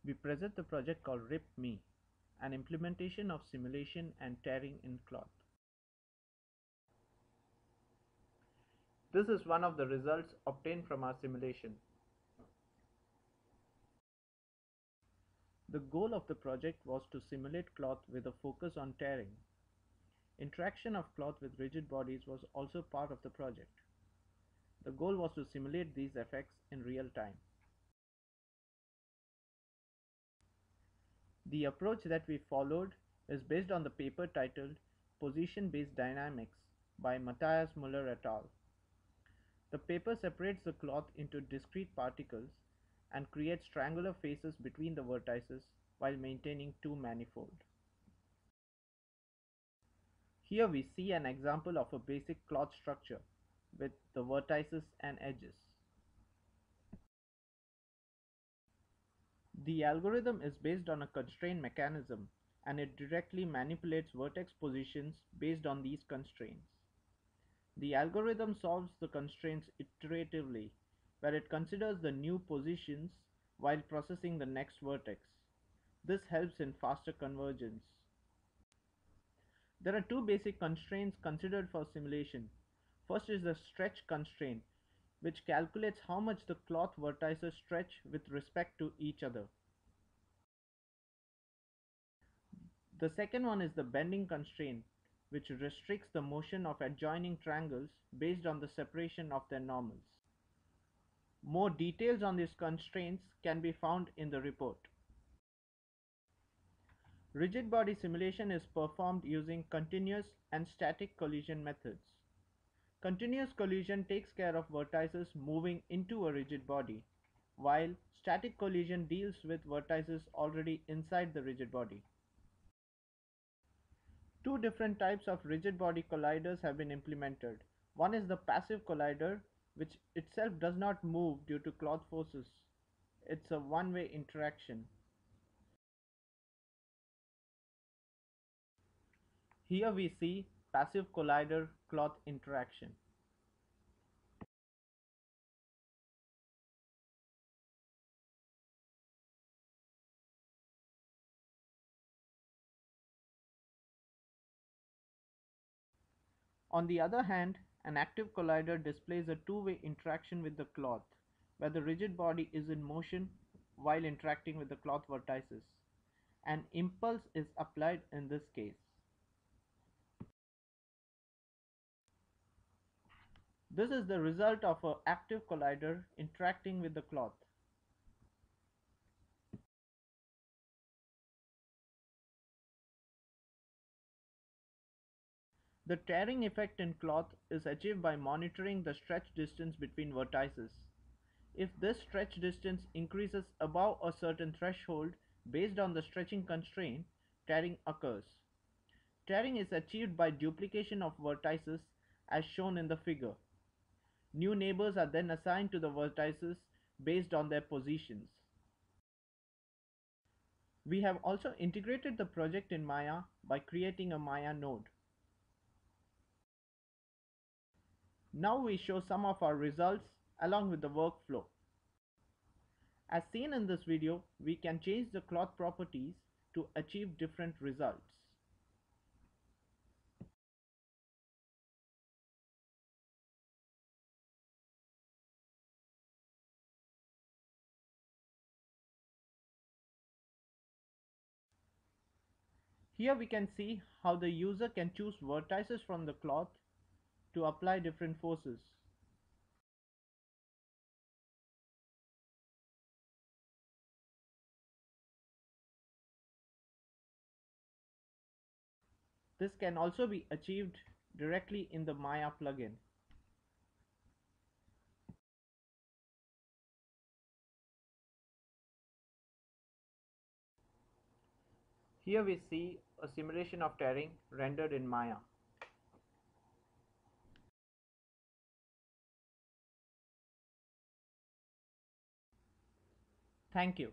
We present the project called RIP-Me, an implementation of simulation and tearing in cloth. This is one of the results obtained from our simulation. The goal of the project was to simulate cloth with a focus on tearing. Interaction of cloth with rigid bodies was also part of the project. The goal was to simulate these effects in real time. The approach that we followed is based on the paper titled Position-Based Dynamics by Matthias Muller et al. The paper separates the cloth into discrete particles and creates triangular faces between the vertices while maintaining two manifolds. Here we see an example of a basic cloth structure with the vertices and edges. The algorithm is based on a constraint mechanism and it directly manipulates vertex positions based on these constraints. The algorithm solves the constraints iteratively, where it considers the new positions while processing the next vertex. This helps in faster convergence. There are two basic constraints considered for simulation. First is the stretch constraint, which calculates how much the cloth vertices stretch with respect to each other. The second one is the bending constraint, which restricts the motion of adjoining triangles based on the separation of their normals. More details on these constraints can be found in the report. Rigid body simulation is performed using continuous and static collision methods. Continuous collision takes care of vertices moving into a rigid body, while static collision deals with vertices already inside the rigid body. Two different types of rigid body colliders have been implemented. One is the passive collider, which itself does not move due to cloth forces. It's a one-way interaction. Here we see passive collider cloth interaction. On the other hand, an active collider displays a two-way interaction with the cloth, where the rigid body is in motion while interacting with the cloth vertices. An impulse is applied in this case. This is the result of an active collider interacting with the cloth. The tearing effect in cloth is achieved by monitoring the stretch distance between vertices. If this stretch distance increases above a certain threshold based on the stretching constraint, tearing occurs. Tearing is achieved by duplication of vertices as shown in the figure. New neighbors are then assigned to the vertices based on their positions. We have also integrated the project in Maya by creating a Maya node. Now we show some of our results along with the workflow. As seen in this video, we can change the cloth properties to achieve different results. Here we can see how the user can choose vertices from the cloth to apply different forces. This can also be achieved directly in the Maya plugin. Here we see a simulation of tearing rendered in Maya. Thank you.